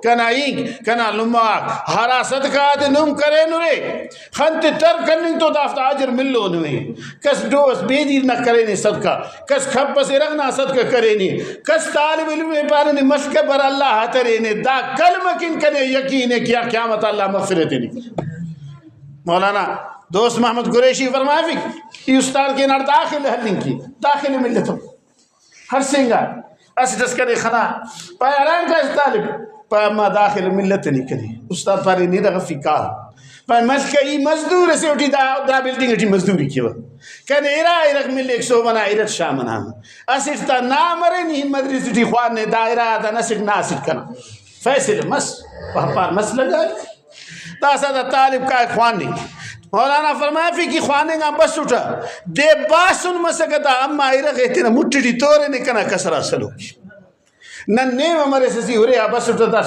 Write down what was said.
कनाई कना लुमाक हरा सदका दे नुम करे नुरे खंत तर कनिंग तो दाफ्ता अजर मिलो नुए कस डोस बेदीर न करे ने सदका कस खप से रखना सदका करे ने कस तालिब इल्म पार ने मशक पर अल्लाह हतरे ने दा कलम किन कने यकीन है क्या क़यामत अल्लाह मग़फ़िरत ने मौलाना दोस्त मोहम्मद कुरैशी फरमाए कि उस्ताद के नार दाखिल हलिंग की दाखिल मिलत हर सिंगा अस दस करे खना पायरान का तालिब पा दाखिल मिलत नहीं करी उस्ताद पारे नहीं रहा फिका पर मशकई मजदूर से उठी दा बिल्डिंग उठी मजदूरी की कने इरा इरक मिल 100 बना इरत शामना असिता ना मरे नहीं मदरस उठी ख्वान ने दायरा दा नसिक नासिक करना फैसले मस पर मस लगा तासा तालिब का ख्वान नहीं मौलाना फरमाया फिर कि ख्वाने का बस उठा दे बासुन मसकता अम्मा इरक इतना मुट्ठी तोरे ने कना कसरा सलो नन्ने हमारे ससी हो रे बस उठा